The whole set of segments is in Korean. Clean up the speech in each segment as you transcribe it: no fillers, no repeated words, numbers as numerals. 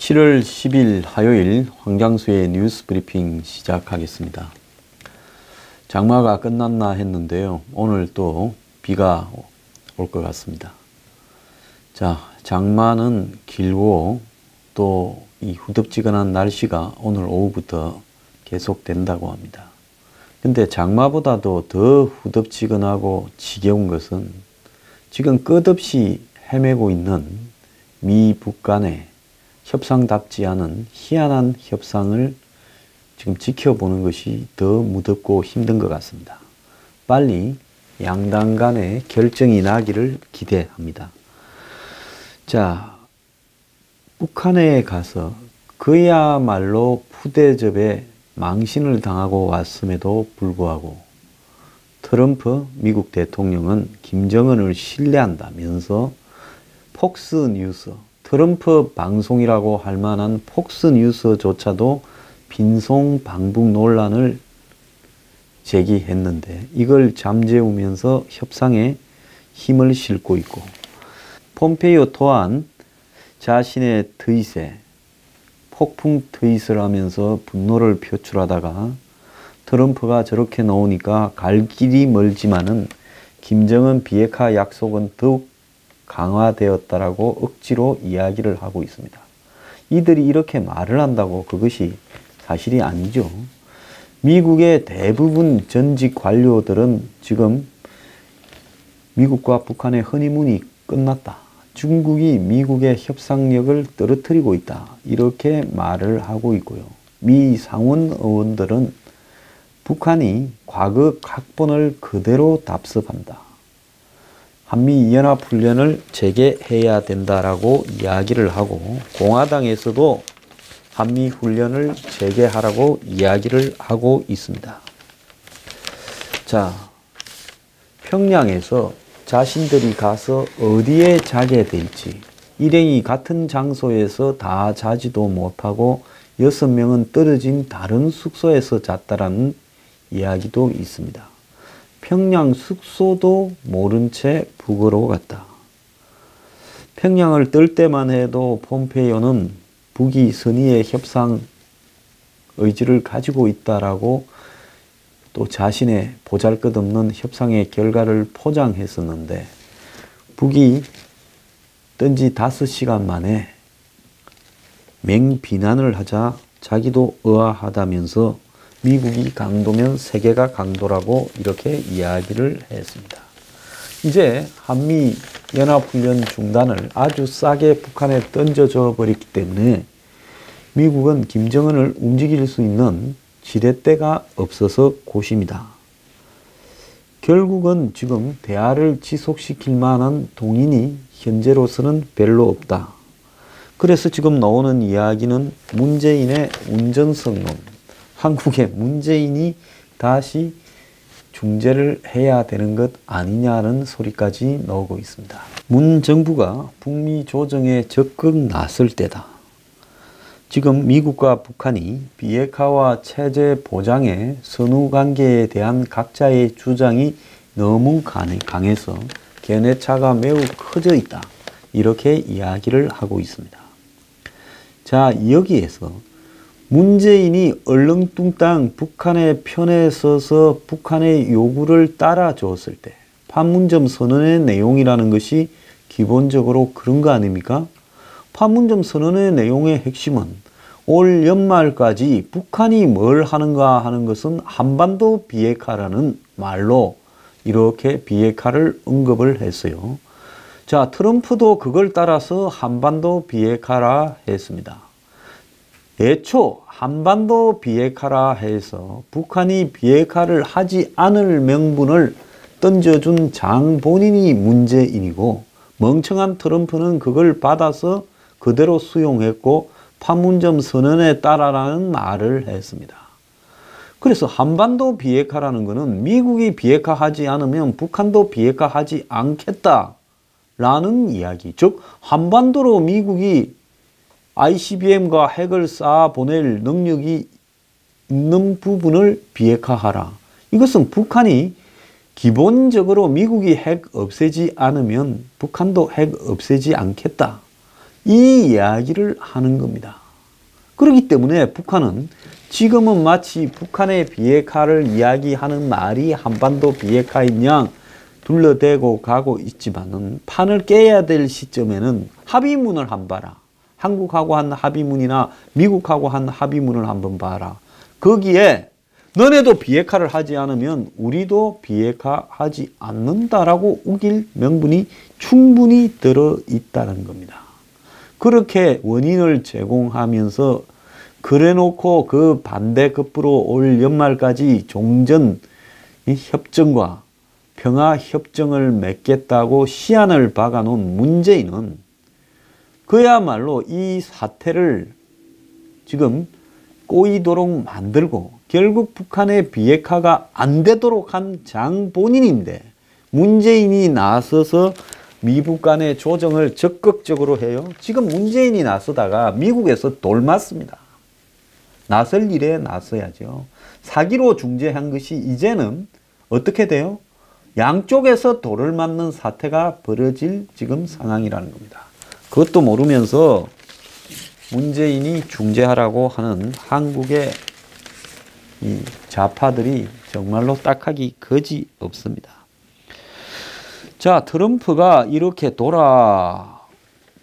7월 10일 화요일 황장수의 뉴스 브리핑 시작하겠습니다. 장마가 끝났나 했는데요. 오늘 또 비가 올 것 같습니다. 자, 장마는 길고 또 이 후덥지근한 날씨가 오늘 오후부터 계속된다고 합니다. 근데 장마보다도 더 후덥지근하고 지겨운 것은 지금 끝없이 헤매고 있는 미 북 간의 협상답지 않은 희한한 협상을 지금 지켜보는 것이 더 무섭고 힘든 것 같습니다. 빨리 양당 간의 결정이 나기를 기대합니다. 자, 북한에 가서 그야말로 푸대접에 망신을 당하고 왔음에도 불구하고 트럼프 미국 대통령은 김정은을 신뢰한다면서 폭스뉴스, 트럼프 방송이라고 할 만한 폭스뉴스조차도 빈송 방북 논란을 제기했는데 이걸 잠재우면서 협상에 힘을 싣고 있고, 폼페이오 또한 자신의 트윗에 폭풍 트윗을 하면서 분노를 표출하다가 트럼프가 저렇게 나오니까 갈 길이 멀지만은 김정은 비핵화 약속은 더욱 강화되었다라고 억지로 이야기를 하고 있습니다. 이들이 이렇게 말을 한다고 그것이 사실이 아니죠. 미국의 대부분 전직 관료들은 지금 미국과 북한의 허니문이 끝났다, 중국이 미국의 협상력을 떨어뜨리고 있다, 이렇게 말을 하고 있고요. 미 상원 의원들은 북한이 과거 각본을 그대로 답습한다, 한미연합훈련을 재개해야 된다라고 이야기를 하고, 공화당에서도 한미훈련을 재개하라고 이야기를 하고 있습니다. 자, 평양에서 자신들이 가서 어디에 자게 될지, 일행이 같은 장소에서 다 자지도 못하고 6명은 떨어진 다른 숙소에서 잤다라는 이야기도 있습니다. 평양 숙소도 모른 채 북으로 갔다. 평양을 뜰 때만 해도 폼페이오는 북이 선의의 협상 의지를 가지고 있다라고 또 자신의 보잘것없는 협상의 결과를 포장했었는데, 북이 뜬 지 5시간 만에 맹비난을 하자 자기도 의아하다면서 미국이 강도면 세계가 강도라고 이렇게 이야기를 했습니다. 이제 한미연합훈련 중단을 아주 싸게 북한에 던져줘 버렸기 때문에 미국은 김정은을 움직일 수 있는 지렛대가 없어서 고심이다. 결국은 지금 대화를 지속시킬 만한 동인이 현재로서는 별로 없다. 그래서 지금 나오는 이야기는 문재인의 운전석론, 한국의 문재인이 다시 중재를 해야 되는 것 아니냐는 소리까지 나오고 있습니다. 문 정부가 북미 조정에 적극 나설 때다. 지금 미국과 북한이 비핵화와 체제 보장의 선후관계에 대한 각자의 주장이 너무 강해서 견해차가 매우 커져 있다, 이렇게 이야기를 하고 있습니다. 자, 여기에서 문재인이 얼렁뚱땅 북한의 편에 서서 북한의 요구를 따라줬을 때, 판문점 선언의 내용이라는 것이 기본적으로 그런 거 아닙니까? 판문점 선언의 내용의 핵심은 올 연말까지 북한이 뭘 하는가 하는 것은 한반도 비핵화라는 말로 이렇게 비핵화를 언급을 했어요. 자, 트럼프도 그걸 따라서 한반도 비핵화라 했습니다. 애초 한반도 비핵화라 해서 북한이 비핵화를 하지 않을 명분을 던져준 장 본인이 문재인이고, 멍청한 트럼프는 그걸 받아서 그대로 수용했고 판문점 선언에 따라라는 말을 했습니다. 그래서 한반도 비핵화라는 것은 미국이 비핵화하지 않으면 북한도 비핵화하지 않겠다라는 이야기, 즉 한반도로 미국이 ICBM과 핵을 쏴 보낼 능력이 있는 부분을 비핵화하라. 이것은 북한이 기본적으로 미국이 핵 없애지 않으면 북한도 핵 없애지 않겠다, 이 이야기를 하는 겁니다. 그렇기 때문에 북한은 지금은 마치 북한의 비핵화를 이야기하는 말이 한반도 비핵화인 양 둘러대고 가고 있지만은 판을 깨야 될 시점에는 합의문을 한번 봐라. 한국하고 한 합의문이나 미국하고 한 합의문을 한번 봐라. 거기에 너네도 비핵화를 하지 않으면 우리도 비핵화하지 않는다라고 우길 명분이 충분히 들어있다는 겁니다. 그렇게 원인을 제공하면서 그래놓고 그 반대급부로 올 연말까지 종전 협정과 평화협정을 맺겠다고 시한을 박아놓은 문재인은 그야말로 이 사태를 지금 꼬이도록 만들고 결국 북한의 비핵화가 안 되도록 한 장본인인데 문재인이 나서서 미국 간의 조정을 적극적으로 해요. 지금 문재인이 나서다가 미국에서 돌 맞습니다. 나설 일에 나서야죠. 사기로 중재한 것이 이제는 어떻게 돼요? 양쪽에서 돌을 맞는 사태가 벌어질 지금 상황이라는 겁니다. 그것도 모르면서 문재인이 중재하라고 하는 한국의 이 좌파들이 정말로 딱하기 거지 없습니다. 자, 트럼프가 이렇게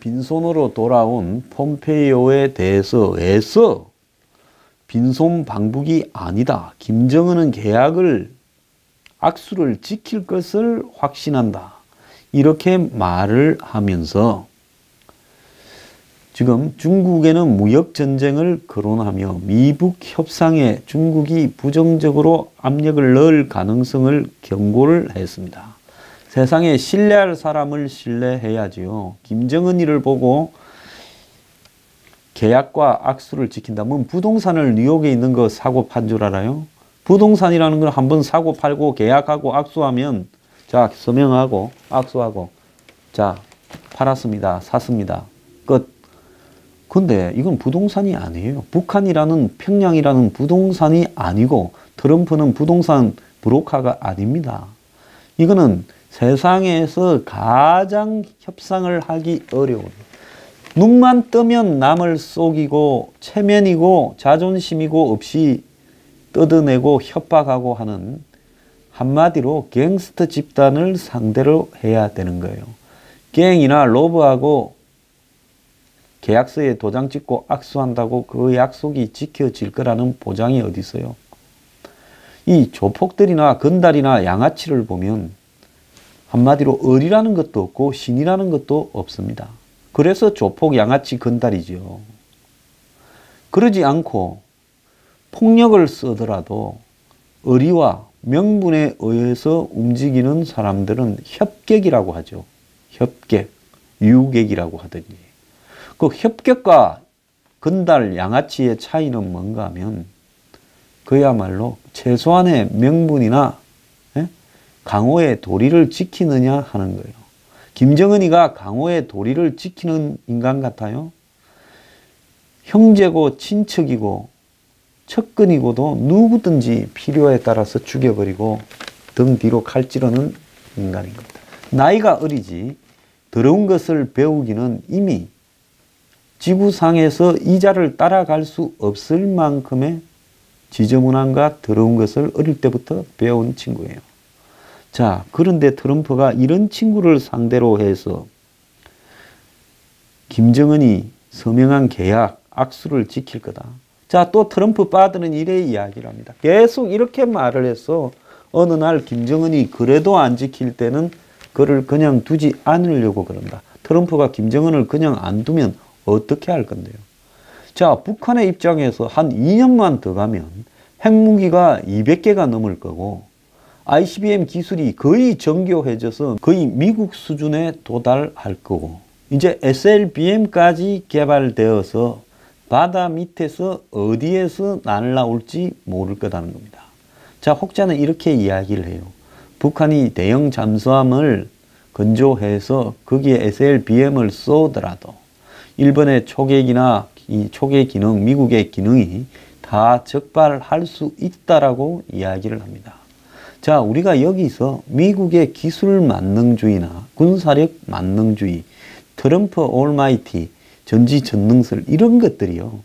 빈손으로 돌아온 폼페이오에 대해서 애써 빈손 방북이 아니다. 김정은은 계약을 악수를 지킬 것을 확신한다. 이렇게 말을 하면서 지금 중국에는 무역전쟁을 거론하며 미북 협상에 중국이 부정적으로 압력을 넣을 가능성을 경고를 했습니다. 세상에 신뢰할 사람을 신뢰해야지요. 김정은이를 보고 계약과 악수를 지킨다면 부동산을 뉴욕에 있는 거 사고 판 줄 알아요? 부동산이라는 걸 한번 사고 팔고 계약하고 악수하면 자 서명하고 악수하고 자 팔았습니다. 샀습니다. 끝. 근데 이건 부동산이 아니에요. 북한이라는 평양이라는 부동산이 아니고 트럼프는 부동산 브로커가 아닙니다. 이거는 세상에서 가장 협상을 하기 어려운 눈만 뜨면 남을 속이고 체면이고 자존심이고 없이 뜯어내고 협박하고 하는 한마디로 갱스터 집단을 상대로 해야 되는 거예요. 갱이나 로브하고 계약서에 도장 찍고 악수한다고 그 약속이 지켜질 거라는 보장이 어디 있어요? 이 조폭들이나 건달이나 양아치를 보면 한마디로 을이라는 것도 없고 신이라는 것도 없습니다. 그래서 조폭, 양아치, 건달이죠. 그러지 않고 폭력을 쓰더라도 의리와 명분에 의해서 움직이는 사람들은 협객이라고 하죠. 협객, 유객이라고 하더니. 그 협객과 건달, 양아치의 차이는 뭔가 하면 그야말로 최소한의 명분이나 강호의 도리를 지키느냐 하는 거예요. 김정은이가 강호의 도리를 지키는 인간 같아요? 형제고 친척이고 척근이고도 누구든지 필요에 따라서 죽여버리고 등 뒤로 칼 찌르는 인간인 겁니다. 나이가 어리지 더러운 것을 배우기는 이미 지구상에서 이 자를 따라갈 수 없을 만큼의 지저분함과 더러운 것을 어릴 때부터 배운 친구예요. 자, 그런데 트럼프가 이런 친구를 상대로 해서 김정은이 서명한 계약, 악수를 지킬 거다. 자, 또 트럼프 빠드는 이래 이야기를 합니다. 계속 이렇게 말을 해서 어느 날 김정은이 그래도 안 지킬 때는 그를 그냥 두지 않으려고 그런다. 트럼프가 김정은을 그냥 안 두면 어떻게 할 건데요? 자, 북한의 입장에서 한 2년만 더 가면 핵무기가 200개가 넘을 거고 ICBM 기술이 거의 정교해져서 거의 미국 수준에 도달할 거고 이제 SLBM까지 개발되어서 바다 밑에서 어디에서 날라올지 모를 거라는 겁니다. 자, 혹자는 이렇게 이야기를 해요. 북한이 대형 잠수함을 건조해서 거기에 SLBM을 쏘더라도 일본의 초계기나 이 초계 기능, 미국의 기능이 다 적발할 수 있다라고 이야기를 합니다. 자, 우리가 여기서 미국의 기술 만능주의나 군사력 만능주의, 트럼프 올마이티, 전지전능설 이런 것들이요.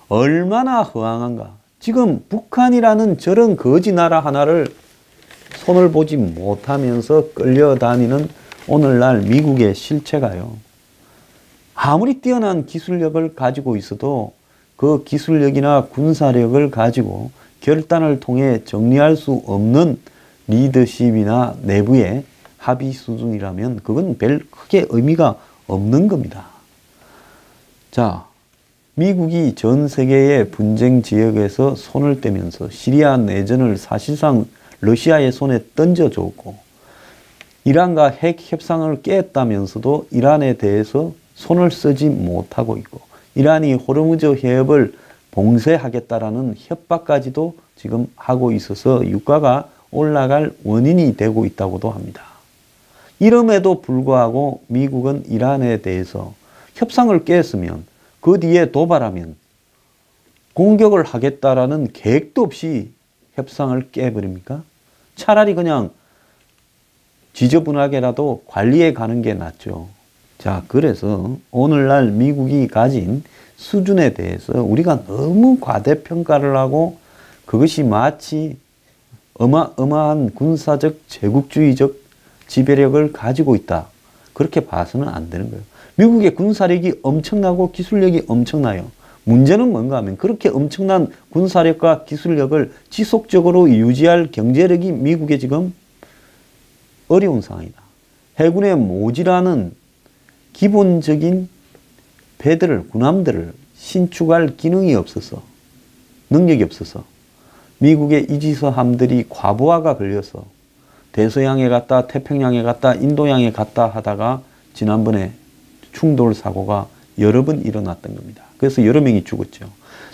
얼마나 허황한가. 지금 북한이라는 저런 거지 나라 하나를 손을 보지 못하면서 끌려다니는 오늘날 미국의 실체가요. 아무리 뛰어난 기술력을 가지고 있어도 그 기술력이나 군사력을 가지고 결단을 통해 정리할 수 없는 리더십이나 내부의 합의 수준이라면 그건 별 크게 의미가 없는 겁니다. 자, 미국이 전 세계의 분쟁 지역에서 손을 떼면서 시리아 내전을 사실상 러시아의 손에 던져줬고 이란과 핵 협상을 깼다면서도 이란에 대해서 손을 쓰지 못하고 있고 이란이 호르무즈 해협을 봉쇄하겠다라는 협박까지도 지금 하고 있어서 유가가 올라갈 원인이 되고 있다고도 합니다. 이름에도 불구하고 미국은 이란에 대해서 협상을 깼으면 그 뒤에 도발하면 공격을 하겠다라는 계획도 없이 협상을 깨버립니까? 차라리 그냥 지저분하게라도 관리해 가는 게 낫죠. 자, 그래서 오늘날 미국이 가진 수준에 대해서 우리가 너무 과대평가를 하고 그것이 마치 어마어마한 군사적 제국주의적 지배력을 가지고 있다. 그렇게 봐서는 안 되는 거예요. 미국의 군사력이 엄청나고 기술력이 엄청나요. 문제는 뭔가 하면 그렇게 엄청난 군사력과 기술력을 지속적으로 유지할 경제력이 미국에 지금 어려운 상황이다. 해군에 모자라는 기본적인 배들을, 군함들을 신축할 기능이 없어서, 능력이 없어서 미국의 이지서함들이 과부하가 걸려서 대서양에 갔다 태평양에 갔다 인도양에 갔다 하다가 지난번에 충돌 사고가 여러 번 일어났던 겁니다. 그래서 여러 명이 죽었죠.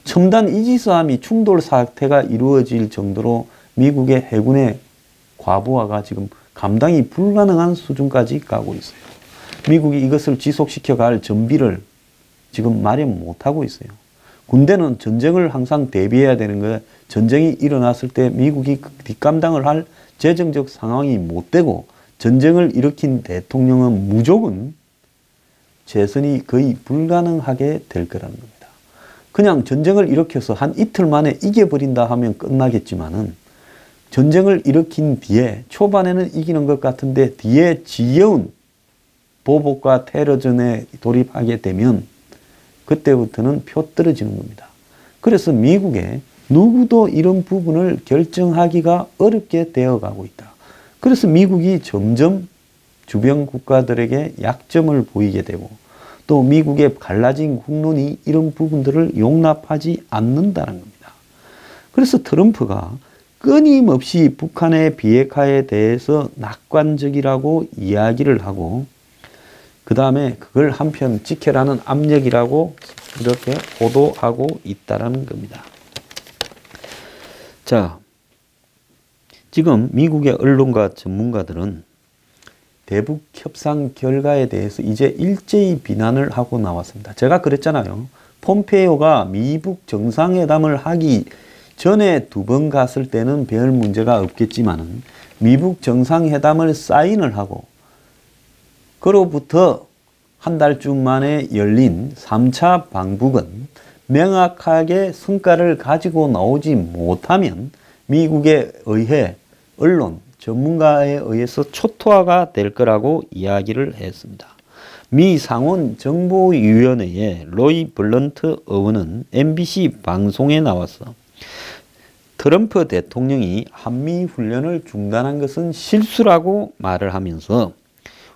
첨단 이지서함이 충돌 사태가 이루어질 정도로 미국의 해군의 과부하가 지금 감당이 불가능한 수준까지 가고 있어요. 미국이 이것을 지속시켜 갈 전비를 지금 마련 못하고 있어요. 군대는 전쟁을 항상 대비해야 되는 거예요. 전쟁이 일어났을 때 미국이 뒷감당을 할 재정적 상황이 못 되고 전쟁을 일으킨 대통령은 무조건 재선이 거의 불가능하게 될 거라는 겁니다. 그냥 전쟁을 일으켜서 한 이틀 만에 이겨버린다 하면 끝나겠지만은 전쟁을 일으킨 뒤에 초반에는 이기는 것 같은데 뒤에 지겨운 보복과 테러전에 돌입하게 되면 그때부터는 표 떨어지는 겁니다. 그래서 미국에 누구도 이런 부분을 결정하기가 어렵게 되어가고 있다. 그래서 미국이 점점 주변 국가들에게 약점을 보이게 되고 또 미국의 갈라진 국론이 이런 부분들을 용납하지 않는다는 겁니다. 그래서 트럼프가 끊임없이 북한의 비핵화에 대해서 낙관적이라고 이야기를 하고 그 다음에 그걸 한편 지켜라는 압력이라고 이렇게 보도하고 있다는 겁니다. 자, 지금 미국의 언론과 전문가들은 대북 협상 결과에 대해서 이제 일제히 비난을 하고 나왔습니다. 제가 그랬잖아요. 폼페이오가 미북 정상회담을 하기 전에 2번 갔을 때는 별 문제가 없겠지만은 미북 정상회담을 사인을 하고 그로부터 한 달쯤 만에 열린 3차 방북은 명확하게 성과를 가지고 나오지 못하면 미국에 의해 언론, 전문가에 의해서 초토화가 될 거라고 이야기를 했습니다. 미 상원 정보위원회의 로이 블런트 의원은 MBC 방송에 나와서 트럼프 대통령이 한미훈련을 중단한 것은 실수라고 말을 하면서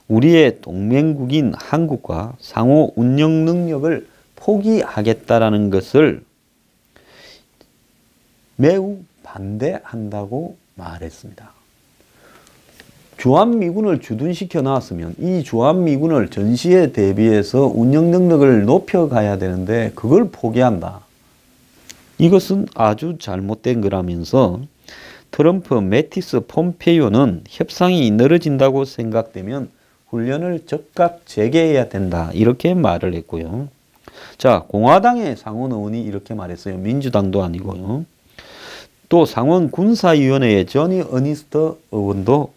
우리의 동맹국인 한국과 상호 운영 능력을 포기하겠다라는 것을 매우 반대한다고 말했습니다. 주한미군을 주둔시켜 놨으면 이 주한미군을 전시에 대비해서 운영 능력을 높여가야 되는데 그걸 포기한다. 이것은 아주 잘못된 거라면서 트럼프, 매티스, 폼페이오는 협상이 늘어진다고 생각되면 훈련을 즉각 재개해야 된다. 이렇게 말을 했고요. 자, 공화당의 상원 의원이 이렇게 말했어요. 민주당도 아니고요. 또 상원 군사위원회의 조니 어니스트 의원도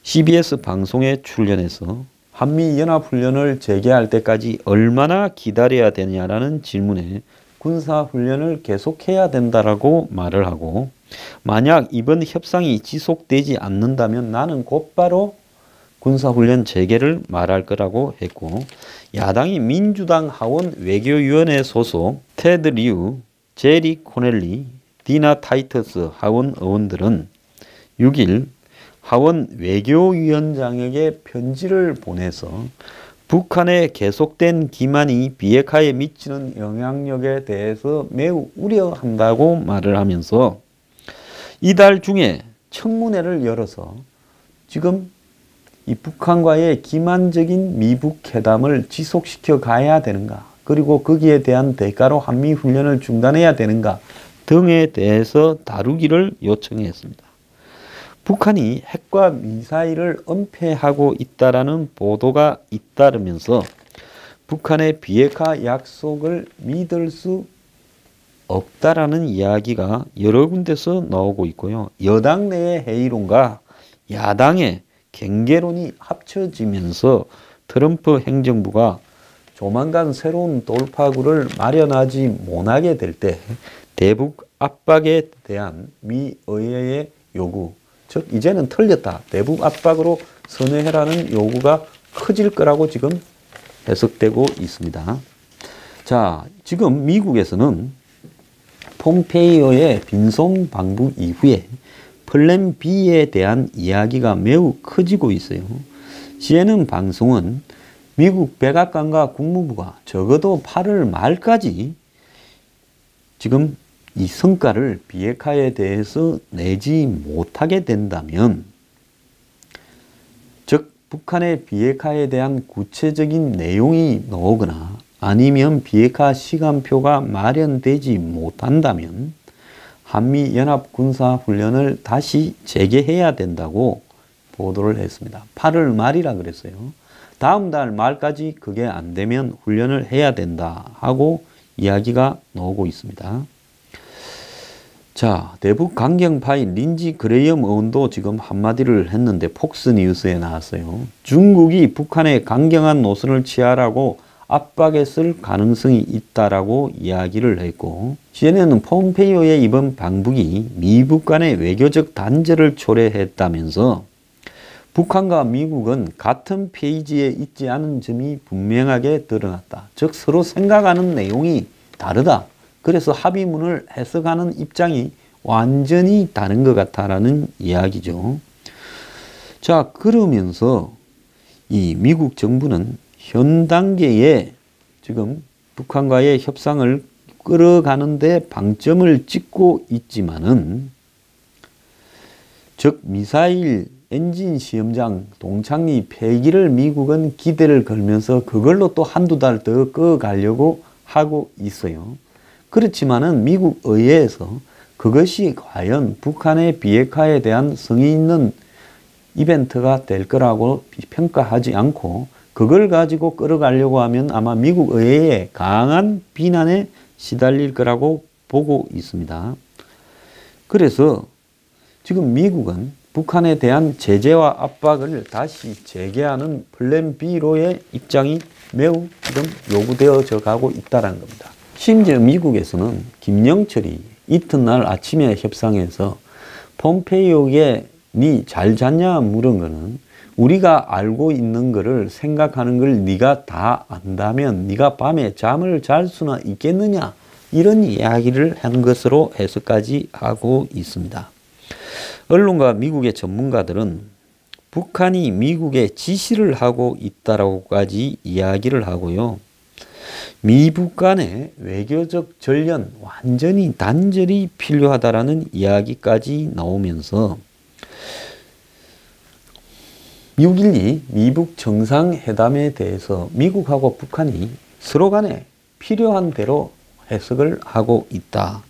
CBS 방송에 출연해서 한미연합훈련을 재개할 때까지 얼마나 기다려야 되냐라는 질문에 군사훈련을 계속해야 된다라고 말을 하고, 만약 이번 협상이 지속되지 않는다면 나는 곧바로 군사훈련 재개를 말할 거라고 했고, 야당이 민주당 하원 외교위원회 소속 테드 리우, 제리 코넬리, 디나 타이터스 하원 의원들은 6일 하원 외교위원장에게 편지를 보내서 북한의 계속된 기만이 비핵화에 미치는 영향력에 대해서 매우 우려한다고 말을 하면서 이달 중에 청문회를 열어서 지금 이 북한과의 기만적인 미북 회담을 지속시켜 가야 되는가, 그리고 거기에 대한 대가로 한미훈련을 중단해야 되는가 등에 대해서 다루기를 요청했습니다. 북한이 핵과 미사일을 은폐하고 있다라는 보도가 잇따르면서 북한의 비핵화 약속을 믿을 수 없다라는 이야기가 여러 군데서 나오고 있고요. 여당 내의 회의론과 야당의 경계론이 합쳐지면서 트럼프 행정부가 조만간 새로운 돌파구를 마련하지 못하게 될 때 대북 압박에 대한 미 의회의 요구, 즉 이제는 틀렸다, 대북 압박으로 선회해라는 요구가 커질 거라고 지금 해석되고 있습니다. 자, 지금 미국에서는 폼페이오의 빈손 방북 이후에 플랜 B에 대한 이야기가 매우 커지고 있어요. CNN 방송은 미국 백악관과 국무부가 적어도 8월 말까지 지금 이 성과를 비핵화에 대해서 내지 못하게 된다면, 즉 북한의 비핵화에 대한 구체적인 내용이 나오거나 아니면 비핵화 시간표가 마련되지 못한다면 한미연합군사훈련을 다시 재개해야 된다고 보도를 했습니다. 8월 말이라 그랬어요. 다음 달 말까지 그게 안 되면 훈련을 해야 된다 하고 이야기가 나오고 있습니다. 자, 대북 강경파인 린지 그레이엄 의원도 지금 한마디를 했는데 폭스뉴스에 나왔어요. 중국이 북한에 강경한 노선을 취하라고 압박했을 가능성이 있다라고 이야기를 했고, CNN은 폼페이오의 이번 방북이 미북 간의 외교적 단절을 초래했다면서 북한과 미국은 같은 페이지에 있지 않은 점이 분명하게 드러났다. 즉 서로 생각하는 내용이 다르다. 그래서 합의문을 해석하는 입장이 완전히 다른 것 같다라는 이야기죠. 자, 그러면서 이 미국 정부는 현 단계에 지금 북한과의 협상을 끌어가는데 방점을 찍고 있지만은, 즉 미사일 엔진 시험장 동창리 폐기를 미국은 기대를 걸면서 그걸로 또 한두 달 더 끌어가려고 하고 있어요. 그렇지만은 미국 의회에서 그것이 과연 북한의 비핵화에 대한 성의 있는 이벤트가 될 거라고 평가하지 않고, 그걸 가지고 끌어가려고 하면 아마 미국 의회의 강한 비난에 시달릴 거라고 보고 있습니다. 그래서 지금 미국은 북한에 대한 제재와 압박을 다시 재개하는 플랜 B로의 입장이 매우 지금 요구되어져 가고 있다는 겁니다. 심지어 미국에서는 김영철이 이튿날 아침에 협상에서 폼페이오에게 니 잘 잤냐 물은 거는, 우리가 알고 있는 거를 생각하는 걸 네가 다 안다면 네가 밤에 잠을 잘 수나 있겠느냐, 이런 이야기를 한 것으로 해석까지 하고 있습니다. 언론과 미국의 전문가들은 북한이 미국에 지시를 하고 있다라고까지 이야기를 하고요. 미북 간의 외교적 전련 완전히 단절이 필요하다라는 이야기까지 나오면서 6.12 미북 정상회담에 대해서 미국하고 북한이 서로 간에 필요한 대로 해석을 하고 있다.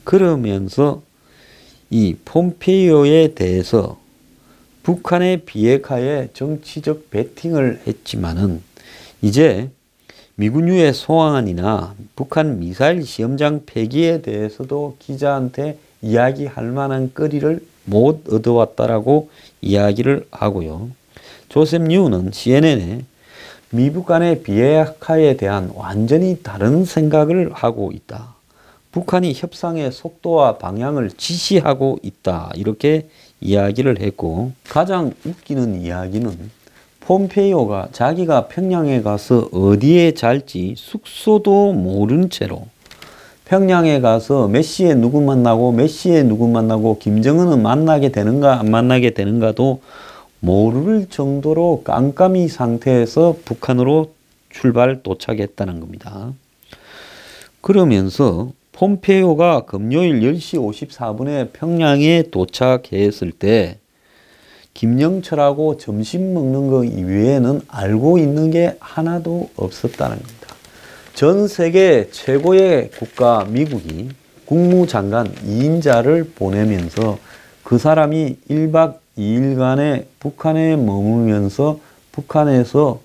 그러면서 이 폼페이오에 대해서 북한의 비핵화에 정치적 배팅을 했지만은 이제 미군유해 소환이나 북한 미사일 시험장 폐기에 대해서도 기자한테 이야기할 만한 거리를 못 얻어왔다라고 이야기를 하고요. 조셉 뉴는 CNN에 미북 간의 비핵화에 대한 완전히 다른 생각을 하고 있다. 북한이 협상의 속도와 방향을 지시하고 있다. 이렇게 이야기를 했고, 가장 웃기는 이야기는 폼페이오가 자기가 평양에 가서 어디에 잘지 숙소도 모른 채로 평양에 가서 몇 시에 누구 만나고 몇 시에 누구 만나고 김정은은 만나게 되는가 안 만나게 되는가도 모를 정도로 깜깜이 상태에서 북한으로 도착했다는 겁니다. 그러면서 폼페이오가 금요일 10시 54분에 평양에 도착했을 때 김영철하고 점심 먹는 거 이외에는 알고 있는 게 하나도 없었다는 겁니다. 전 세계 최고의 국가 미국이 국무장관 2인자를 보내면서 그 사람이 1박 2일간의 북한에 머물면서 북한에서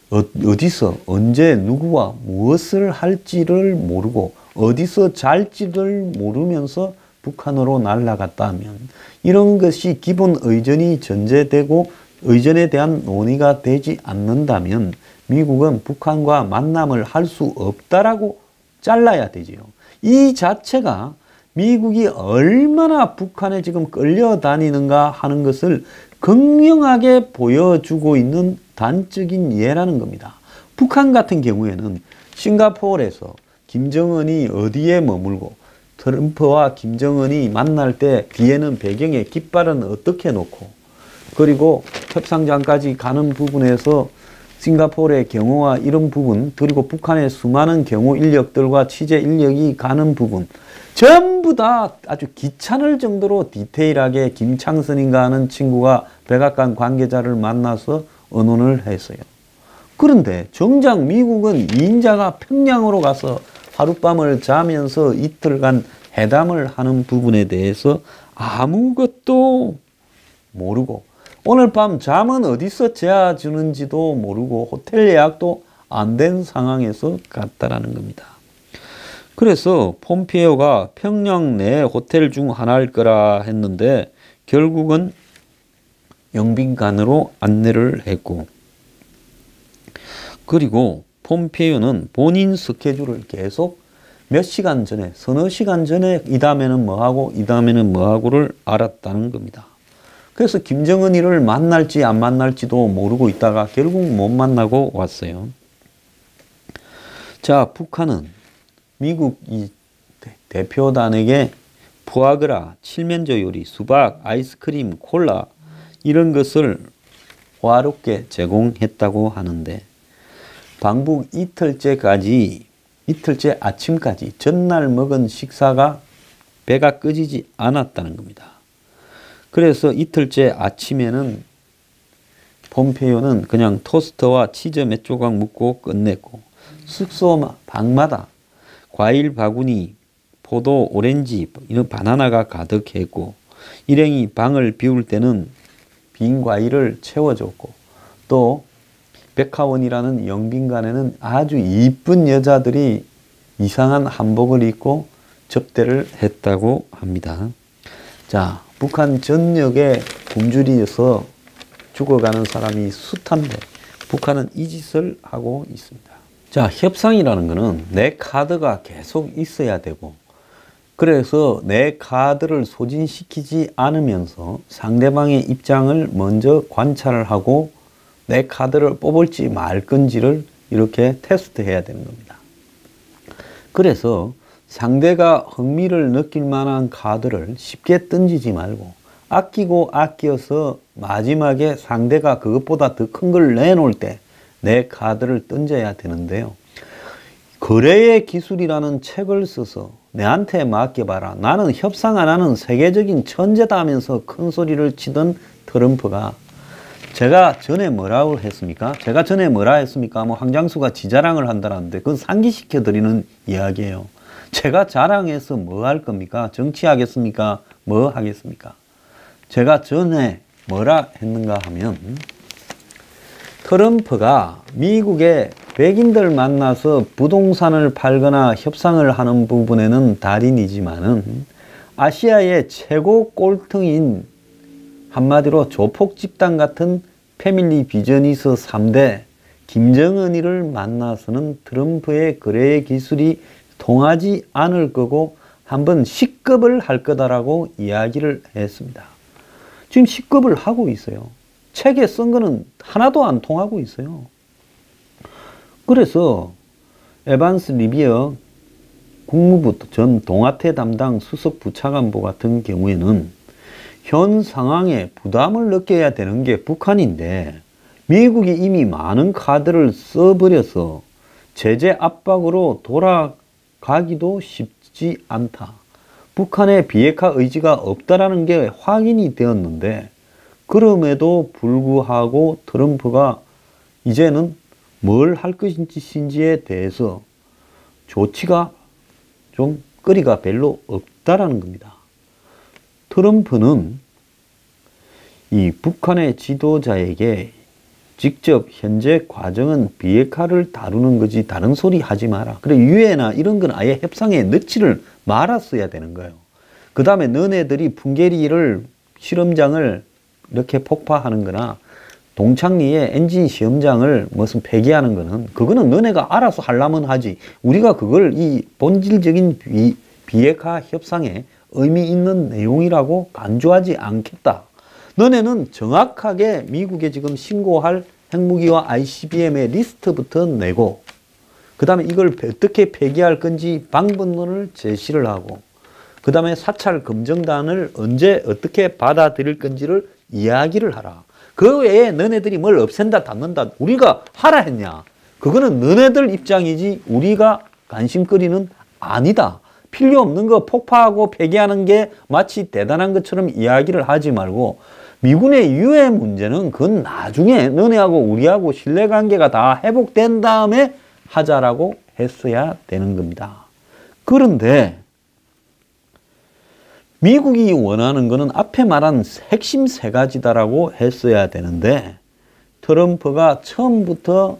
어디서 언제 누구와 무엇을 할지를 모르고 어디서 잘지를 모르면서 북한으로 날아갔다 하면 이런 것이 기본 의전이 전제되고 의전에 대한 논의가 되지 않는다면 미국은 북한과 만남을 할 수 없다라고 잘라야 되지요. 이 자체가 미국이 얼마나 북한에 지금 끌려다니는가 하는 것을 극명하게 보여주고 있는 단적인 예라는 겁니다. 북한 같은 경우에는 싱가포르에서 김정은이 어디에 머물고 트럼프와 김정은이 만날 때 뒤에는 배경에 깃발은 어떻게 놓고 그리고 협상장까지 가는 부분에서 싱가포르의 경호와 이런 부분 그리고 북한의 수많은 경호 인력들과 취재 인력이 가는 부분 전부 다 아주 귀찮을 정도로 디테일하게 김창선인가 하는 친구가 백악관 관계자를 만나서 의논을 했어요. 그런데 정작 미국은 2인자가 평양으로 가서 하룻밤을 자면서 이틀간 회담을 하는 부분에 대해서 아무것도 모르고 오늘 밤 잠은 어디서 재워주는지도 모르고 호텔 예약도 안 된 상황에서 갔다라는 겁니다. 그래서 폼페이오가 평양 내 호텔 중 하나일 거라 했는데 결국은 영빈관으로 안내를 했고 그리고 폼페이오는 본인 스케줄을 계속 몇 시간 전에 서너 시간 전에 이 다음에는 뭐하고 이 다음에는 뭐하고를 알았다는 겁니다. 그래서 김정은이를 만날지 안 만날지도 모르고 있다가 결국 못 만나고 왔어요. 자, 북한은 미국 이 대표단에게 푸아그라, 칠면조 요리, 수박, 아이스크림, 콜라 이런 것을 호화롭게 제공했다고 하는데 방북 이틀째 아침까지 전날 먹은 식사가 배가 꺼지지 않았다는 겁니다. 그래서 이틀째 아침에는 폼페이오는 그냥 토스트와 치즈 몇 조각 먹고 끝냈고 숙소 방마다 과일 바구니, 포도, 오렌지, 이런 바나나가 가득했고 일행이 방을 비울 때는 빈 과일을 채워줬고 또 백화원이라는 영빈관에는 아주 이쁜 여자들이 이상한 한복을 입고 접대를 했다고 합니다. 자, 북한 전역에 굶주려서 죽어가는 사람이 숱한데 북한은 이 짓을 하고 있습니다. 자, 협상이라는 것은 내 카드가 계속 있어야 되고 그래서 내 카드를 소진시키지 않으면서 상대방의 입장을 먼저 관찰을 하고 내 카드를 뽑을지 말 건지를 이렇게 테스트해야 되는 겁니다. 그래서 상대가 흥미를 느낄 만한 카드를 쉽게 던지지 말고 아끼고 아껴서 마지막에 상대가 그것보다 더 큰 걸 내놓을 때 내 카드를 던져야 되는데요. 거래의 기술이라는 책을 써서 내한테 맡겨봐라. 나는 협상 안 하는 세계적인 천재다 하면서 큰 소리를 치던 트럼프가 제가 전에 뭐라고 했습니까? 제가 전에 뭐라 했습니까? 뭐 황장수가 지자랑을 한다는데 그건 상기시켜드리는 이야기예요. 제가 자랑해서 뭐 할 겁니까? 정치하겠습니까? 뭐 하겠습니까? 제가 전에 뭐라 했는가 하면 트럼프가 미국의 백인들 만나서 부동산을 팔거나 협상을 하는 부분에는 달인이지만은 아시아의 최고 꼴등인 한마디로 조폭 집단 같은 패밀리 비즈니스 3대 김정은이를 만나서는 트럼프의 거래 기술이 통하지 않을 거고 한번 식겁을 할 거다라고 이야기를 했습니다. 지금 식겁을 하고 있어요. 책에 쓴 거는 하나도 안 통하고 있어요. 그래서 에반스 리비어 국무부 전 동아태 담당 수석 부차관보 같은 경우에는 현 상황에 부담을 느껴야 되는 게 북한인데 미국이 이미 많은 카드를 써버려서 제재 압박으로 돌아가기도 쉽지 않다. 북한의 비핵화 의지가 없다라는 게 확인이 되었는데 그럼에도 불구하고 트럼프가 이제는 뭘 할 것인지에 대해서 조치가 좀 거리가 별로 없다라는 겁니다. 트럼프는 이 북한의 지도자에게 직접 현재 과정은 비핵화를 다루는 거지 다른 소리 하지 마라. 그래 유엔이나 이런 건 아예 협상에 넣지를 말았어야 되는 거예요. 그 다음에 너네들이 풍계리를 실험장을 이렇게 폭파하는 거나 동창리에 엔진 시험장을 무슨 폐기하는 거는 그거는 너네가 알아서 하려면 하지. 우리가 그걸 이 본질적인 비핵화 협상에 의미 있는 내용이라고 간주하지 않겠다. 너네는 정확하게 미국에 지금 신고할 핵무기와 ICBM의 리스트부터 내고 그 다음에 이걸 어떻게 폐기할 건지 방법론을 제시를 하고 그 다음에 사찰 검증단을 언제 어떻게 받아들일 건지를 이야기를 하라. 그 외에 너네들이 뭘 없앤다 닫는다 우리가 하라 했냐. 그거는 너네들 입장이지 우리가 관심거리는 아니다. 필요 없는 거 폭파하고 폐기하는 게 마치 대단한 것처럼 이야기를 하지 말고 미군의 유해 문제는 그건 나중에 너네하고 우리하고 신뢰관계가 다 회복된 다음에 하자라고 했어야 되는 겁니다. 그런데 미국이 원하는 거는 앞에 말한 핵심 세 가지다라고 했어야 되는데 트럼프가 처음부터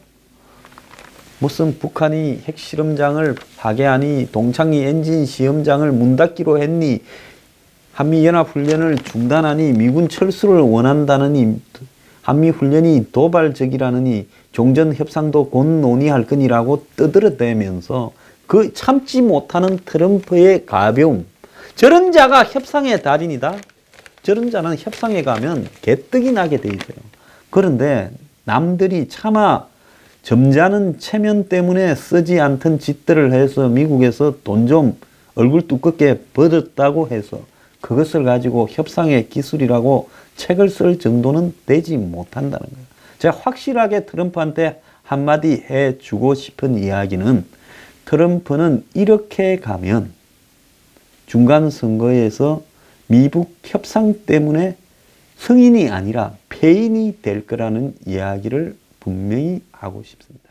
무슨 북한이 핵실험장을 파괴하니 동창리 엔진 시험장을 문 닫기로 했니 한미연합훈련을 중단하니 미군 철수를 원한다느니 한미훈련이 도발적이라느니 종전협상도 곧 논의할 거니라고 떠들어대면서 그 참지 못하는 트럼프의 가벼움. 저런 자가 협상의 달인이다. 저런 자는 협상에 가면 개떡이 나게 돼 있어요. 그런데 남들이 차마 점잖은 체면 때문에 쓰지 않던 짓들을 해서 미국에서 돈 좀 얼굴 두껍게 벌었다고 해서 그것을 가지고 협상의 기술이라고 책을 쓸 정도는 되지 못한다는 거예요. 제가 확실하게 트럼프한테 한마디 해주고 싶은 이야기는 트럼프는 이렇게 가면 중간선거에서 미북 협상 때문에 승인이 아니라 패인이 될 거라는 이야기를 분명히 하고 싶습니다.